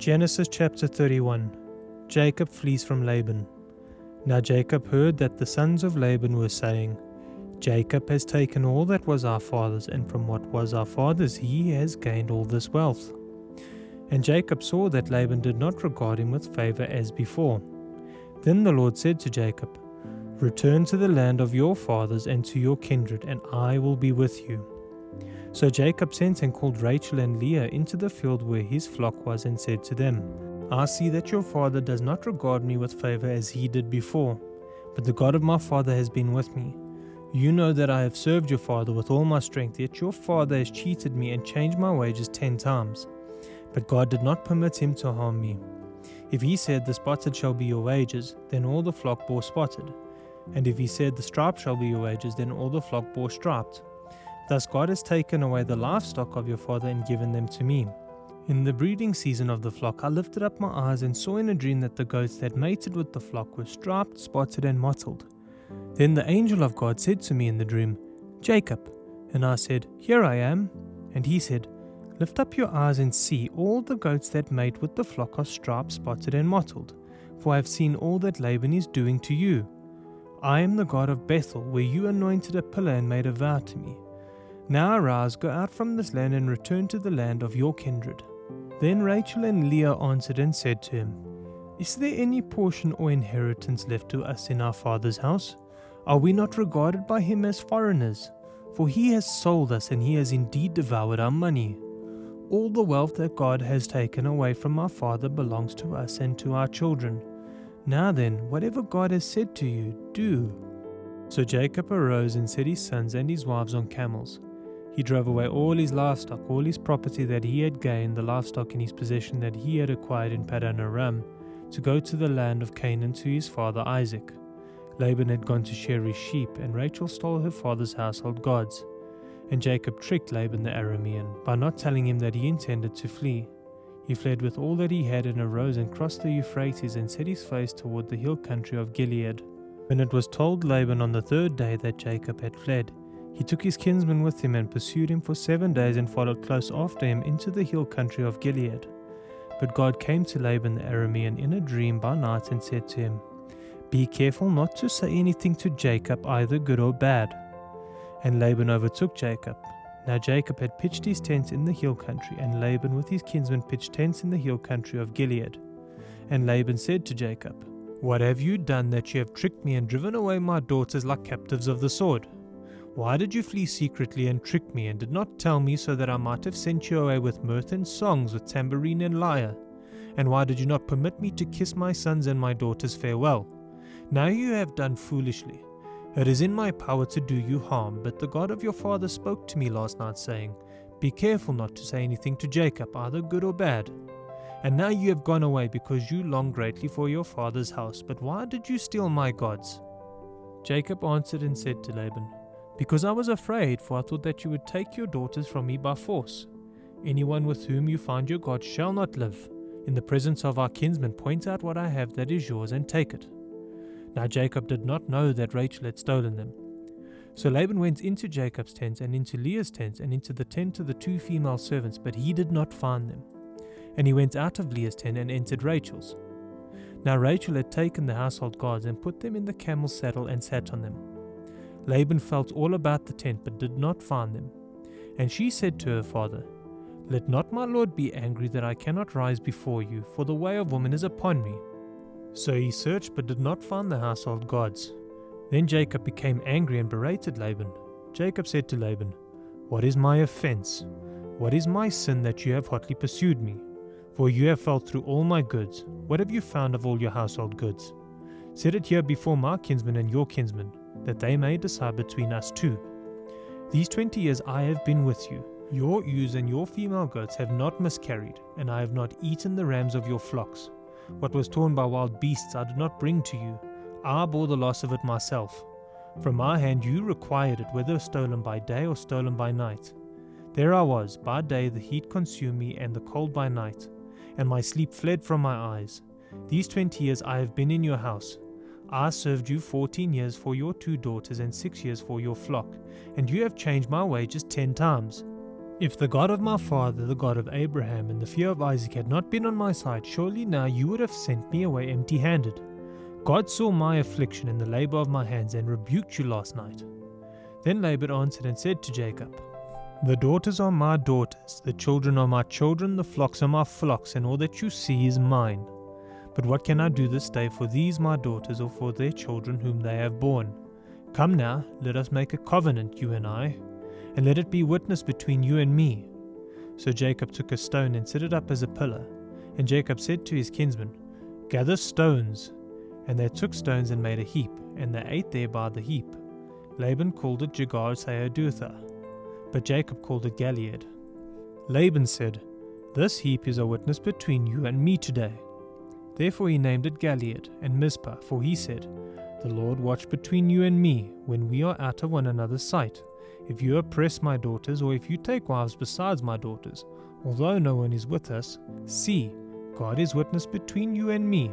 Genesis chapter 31. Jacob flees from Laban. Now Jacob heard that the sons of Laban were saying, Jacob has taken all that was our father's, and from what was our father's he has gained all this wealth. And Jacob saw that Laban did not regard him with favor as before. Then the Lord said to Jacob, Return to the land of your fathers and to your kindred, and I will be with you. So Jacob sent and called Rachel and Leah into the field where his flock was, and said to them, I see that your father does not regard me with favor as he did before, but the God of my father has been with me. You know that I have served your father with all my strength, yet your father has cheated me and changed my wages 10 times. But God did not permit him to harm me. If he said, The spotted shall be your wages, then all the flock bore spotted. And if he said, The striped shall be your wages, then all the flock bore striped. Thus God has taken away the livestock of your father and given them to me. In the breeding season of the flock I lifted up my eyes and saw in a dream that the goats that mated with the flock were striped, spotted, and mottled. Then the angel of God said to me in the dream, Jacob. And I said, Here I am. And he said, Lift up your eyes and see, all the goats that mate with the flock are striped, spotted, and mottled. For I have seen all that Laban is doing to you. I am the God of Bethel, where you anointed a pillar and made a vow to me. Now arise, go out from this land and return to the land of your kindred. Then Rachel and Leah answered and said to him, Is there any portion or inheritance left to us in our father's house? Are we not regarded by him as foreigners? For he has sold us, and he has indeed devoured our money. All the wealth that God has taken away from our father belongs to us and to our children. Now then, whatever God has said to you, do. So Jacob arose and set his sons and his wives on camels. He drove away all his livestock, all his property that he had gained, the livestock in his possession that he had acquired in Paddan Aram, to go to the land of Canaan to his father Isaac. Laban had gone to shear his sheep, and Rachel stole her father's household gods. And Jacob tricked Laban the Aramean by not telling him that he intended to flee. He fled with all that he had and arose and crossed the Euphrates and set his face toward the hill country of Gilead. When it was told Laban on the 3rd day that Jacob had fled, he took his kinsman with him and pursued him for 7 days and followed close after him into the hill country of Gilead. But God came to Laban the Aramean in a dream by night and said to him, Be careful not to say anything to Jacob, either good or bad. And Laban overtook Jacob. Now Jacob had pitched his tents in the hill country, and Laban with his kinsmen pitched tents in the hill country of Gilead. And Laban said to Jacob, What have you done that you have tricked me and driven away my daughters like captives of the sword? Why did you flee secretly and trick me, and did not tell me, so that I might have sent you away with mirth and songs, with tambourine and lyre? And why did you not permit me to kiss my sons and my daughters farewell? Now you have done foolishly. It is in my power to do you harm, but the God of your father spoke to me last night, saying, Be careful not to say anything to Jacob, either good or bad. And now you have gone away, because you long greatly for your father's house. But why did you steal my gods? Jacob answered and said to Laban, Because I was afraid, for I thought that you would take your daughters from me by force. Anyone with whom you find your God shall not live. In the presence of our kinsmen, point out what I have that is yours, and take it. Now Jacob did not know that Rachel had stolen them. So Laban went into Jacob's tent, and into Leah's tent, and into the tent of the 2 female servants, but he did not find them. And he went out of Leah's tent and entered Rachel's. Now Rachel had taken the household gods and put them in the camel's saddle and sat on them. Laban felt all about the tent, but did not find them. And she said to her father, Let not my lord be angry that I cannot rise before you, for the way of woman is upon me. So he searched, but did not find the household gods. Then Jacob became angry and berated Laban. Jacob said to Laban, What is my offense? What is my sin that you have hotly pursued me? For you have felt through all my goods. What have you found of all your household goods? Set it here before my kinsmen and your kinsmen, that they may decide between us two. These 20 years I have been with you. Your ewes and your female goats have not miscarried, and I have not eaten the rams of your flocks. What was torn by wild beasts I did not bring to you. I bore the loss of it myself. From my hand you required it, whether stolen by day or stolen by night. There I was, by day the heat consumed me, and the cold by night, and my sleep fled from my eyes. These 20 years I have been in your house. I served you 14 years for your 2 daughters and 6 years for your flock, and you have changed my wages 10 times. If the God of my father, the God of Abraham, and the fear of Isaac had not been on my side, surely now you would have sent me away empty-handed. God saw my affliction and the labor of my hands, and rebuked you last night." Then Laban answered and said to Jacob, "The daughters are my daughters, the children are my children, the flocks are my flocks, and all that you see is mine. But what can I do this day for these my daughters, or for their children whom they have borne? Come now, let us make a covenant, you and I, and let it be witness between you and me." So Jacob took a stone and set it up as a pillar. And Jacob said to his kinsmen, "Gather stones." And they took stones and made a heap, and they ate there by the heap. Laban called it Jegar-Sahadutha, but Jacob called it Gilead. Laban said, "This heap is a witness between you and me today." Therefore he named it Gilead and Mizpah, for he said, "The Lord watch between you and me, when we are out of one another's sight. If you oppress my daughters, or if you take wives besides my daughters, although no one is with us, see, God is witness between you and me."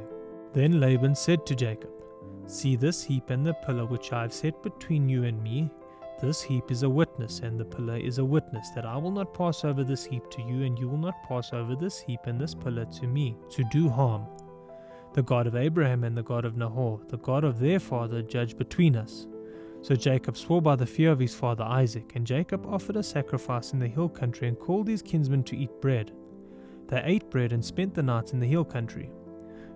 Then Laban said to Jacob, "See this heap and the pillar which I have set between you and me. This heap is a witness, and the pillar is a witness, that I will not pass over this heap to you, and you will not pass over this heap and this pillar to me, to do harm. The God of Abraham and the God of Nahor, the God of their father, judge between us." So Jacob swore by the fear of his father Isaac, and Jacob offered a sacrifice in the hill country, and called his kinsmen to eat bread. They ate bread and spent the night in the hill country.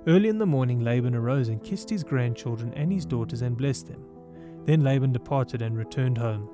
Early in the morning Laban arose and kissed his grandchildren and his daughters and blessed them. Then Laban departed and returned home.